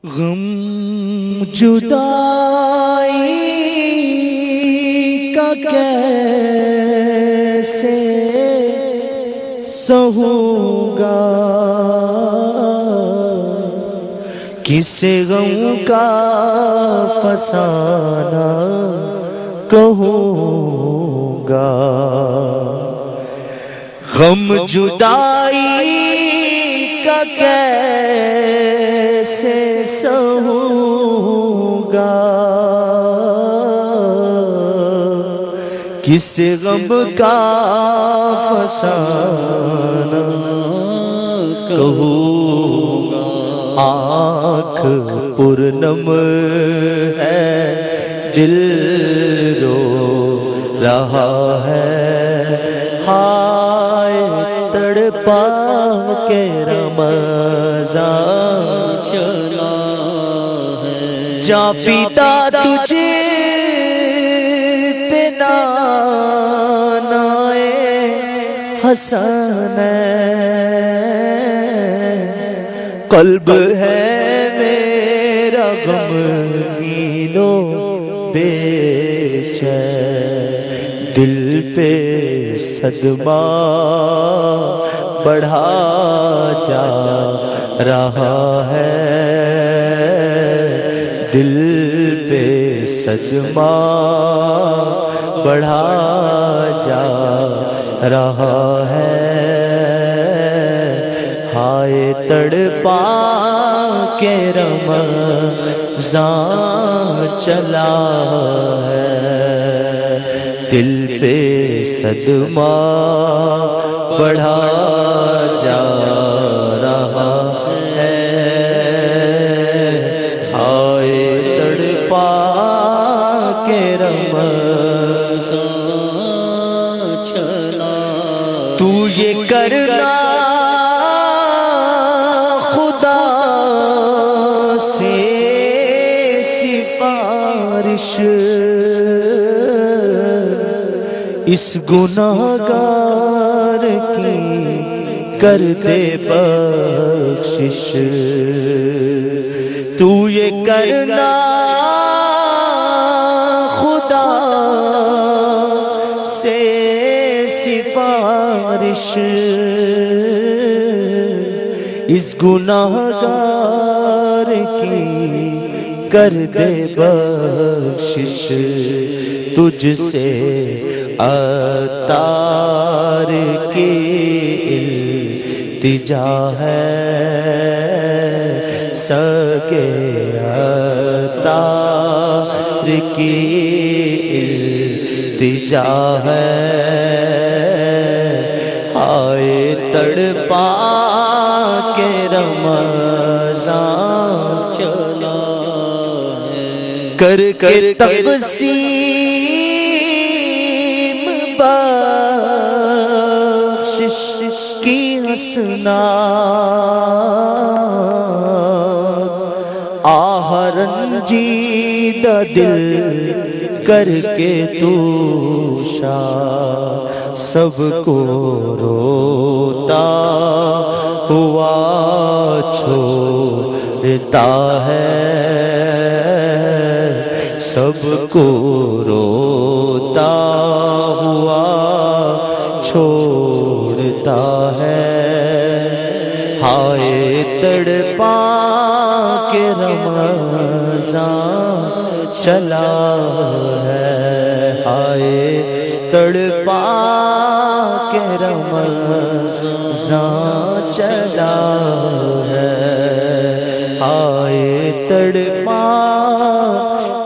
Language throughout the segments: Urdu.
غم جدائی کا کیسے سہوں گا، کس غم کا فسانہ کہوں گا۔ غم جدائی کا کیسے سہوں گا، کس غم کا فسانہ کہوں گا۔ آنکھ پرنم ہے دل رو رہا ہے، ہائے تڑپا کے رمضان چلا ہے۔ جا پیتا تجھے پہ نانائے حسن، قلب ہے میرا غمگین و بے چین، دل پہ صدمہ بڑھا جا رہا ہے، دل پہ صدمہ بڑھا جا رہا ہے۔ ہائے تڑپا کے رمضان چلا ہے، دل پہ صدمہ بڑھا جا رہا ہے۔ ہائے تڑپا کے رمضان چلا، تو یہ کرنا خدا سے سفارش، اس گناہگار کی کر دے بخشش۔ تو یہ کرنا خدا سے سفارش، اس گناہگار کی کر دے بخشش۔ تجھ سے عطار کی التجا ہے، سگے عطار کی التجا ہے۔ آئے تڑپا کے رمضان چلا ہے، کر کے تقسیم بخشش کی حسنات، آہ رنجیدہ دل کر کے تو شاد سب کو روتا ہوا چھوڑتا ہے، سب کو روتا ہوا چھوڑتا ہے۔ ہائے تڑپا کے رمضان چلا ہے، ہائے تڑپا کے رمضان چلا ہے، ہائے تڑپا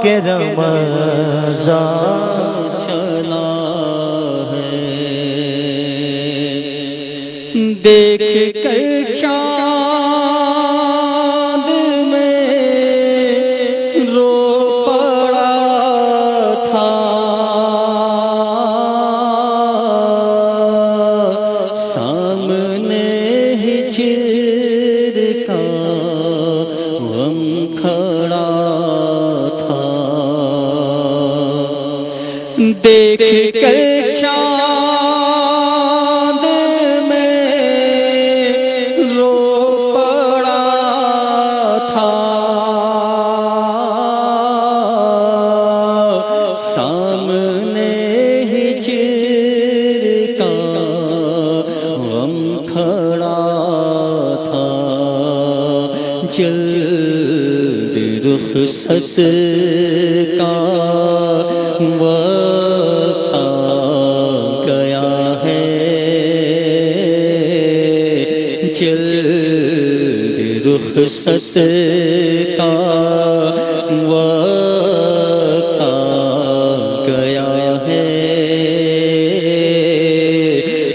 کے رمضان چلا ہے۔ دیکھ کر چاند میں رو پڑا تھا، سامنے ہجر کا غم کھڑا تھا۔ دیکھ کر چاند میں رو پڑا تھا، جلد رخصت کا وقت آ گیا ہے، جلد رخصت کا وقت آ گیا ہے،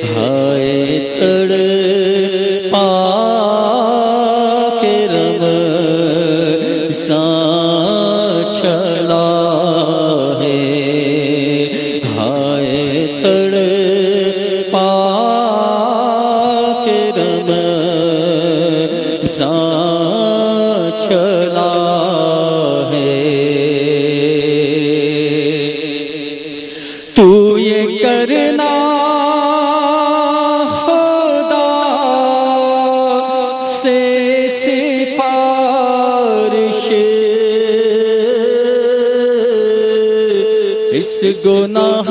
ہائے تڑپا کے رمضان چلا ہے، ہائے تڑپا کے رمضان چلا ہے۔ تو یہ کرنا خدا سے سفارش، اس گناہ